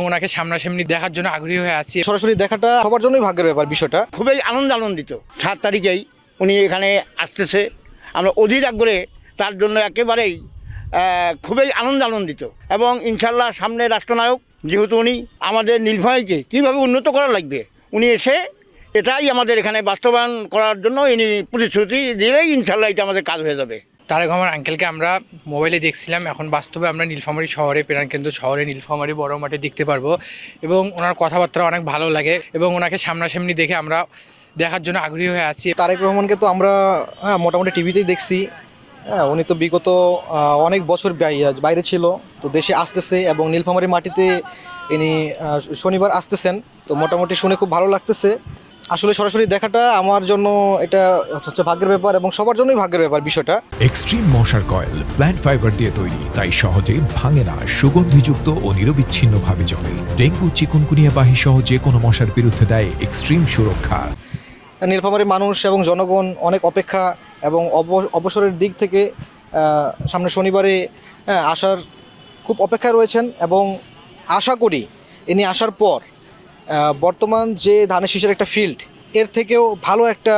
ওনাকে সামনাসামনি দেখার জন্য আগ্রহী হয়ে আছি। সরাসরি দেখাটা সবার জন্যই ভাগ্যের ব্যাপার। বিষয়টা খুবই আনন্দিত। 7 তারিখেই উনি এখানে আসতেছে, আমরা অধীর আগ্রহে তার জন্য একেবারেই খুবই আনন্দিত। এবং ইনশাল্লাহ সামনে রাষ্ট্রনায়ক, যেহেতু উনি আমাদের নীলফামারীকে কীভাবে উন্নত করা লাগবে, উনি এসে এটাই আমাদের এখানে বাস্তবায়ন করার জন্য ইনি প্রতিশ্রুতি দিলেই ইনশাল্লাহ এটা আমাদের কাজ হয়ে যাবে। তারেক রহমান আঙ্কেলকে আমরা মোবাইলে দেখছিলাম, এখন বাস্তবে আমরা নীলফামারী শহরে প্রাণকেন্দ্র শহরে নীলফামারী বড় মাঠে দেখতে পারবো এবং ওনার কথাবার্তা অনেক ভালো লাগে এবং ওনাকে সামনাসামনি দেখে আমরা দেখার জন্য আগ্রহী হয়ে আছি। তারেক রহমানকে তো আমরা মোটামুটি টিভিতেই দেখছি। উনি তো বিগত অনেক বছর বাইরে ছিল, তো দেশে আসতেছে এবং নীলফামারী মাটিতে ইনি শনিবার আসতেছেন, তো মোটামুটি শুনে খুব ভালো লাগতেছে। আসলে সরাসরি দেখাটা আমার জন্য এটা হচ্ছে ভাগ্যের ব্যাপার এবং সবার জন্যই ভাগ্যের ব্যাপার। বিষয়টা এক্সট্রিম মশার কয়েল প্ল্যান্ট ফাইবার দিয়ে তৈরি, তাই সহজে ভাঙে না, সুগন্ধিযুক্ত ও নিরবিচ্ছিন্নভাবে জ্বলে। ডেঙ্গু, চিকুনগুনিয়া বাহি সহ যে কোনো মশার বিরুদ্ধে দেয় এক্সট্রিম সুরক্ষা। নীলফামারীর মানুষ এবং জনগণ অনেক অপেক্ষা এবং অবসরের দিক থেকে সামনে শনিবারে আসার খুব অপেক্ষায় রয়েছেন এবং আশা করি ইনি আসার পর বর্তমান যে ধানের শীষের একটা ফিল্ড, এর থেকেও ভালো একটা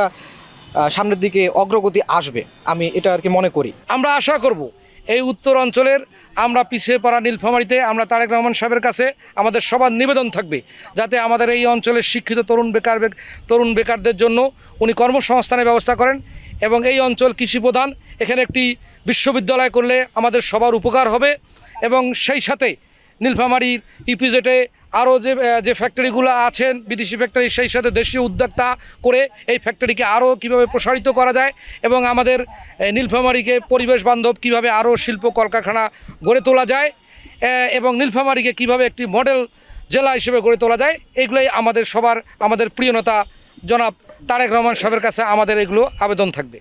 সামনের দিকে অগ্রগতি আসবে, আমি এটা আর কি মনে করি। আমরা আশা করব এই উত্তর অঞ্চলের আমরা পিছিয়ে পড়া নীলফামারীতে আমরা তারেক রহমান সাহেবের কাছে আমাদের সবার নিবেদন থাকবে যাতে আমাদের এই অঞ্চলের শিক্ষিত তরুণ বেকারদের জন্য উনি কর্মসংস্থানের ব্যবস্থা করেন এবং এই অঞ্চল কৃষি প্রধান, এখানে একটি বিশ্ববিদ্যালয় করলে আমাদের সবার উপকার হবে এবং সেই সাথে নীলফামারীর ইপিজেডে আরও যে ফ্যাক্টরিগুলো আছেন বিদেশি ফ্যাক্টরি, সেই সাথে দেশীয় উদ্যোক্তা করে এই ফ্যাক্টরিকে আরও কীভাবে প্রসারিত করা যায় এবং আমাদের নীলফামারীকে পরিবেশ বান্ধব কীভাবে আরও শিল্প কলকারখানা গড়ে তোলা যায় এবং নীলফামারীকে কীভাবে একটি মডেল জেলা হিসেবে গড়ে তোলা যায়, এগুলোই আমাদের প্রিয় নেতা জনাব তারেক রহমান সাহেবের কাছে আমাদের এগুলো আবেদন থাকবে।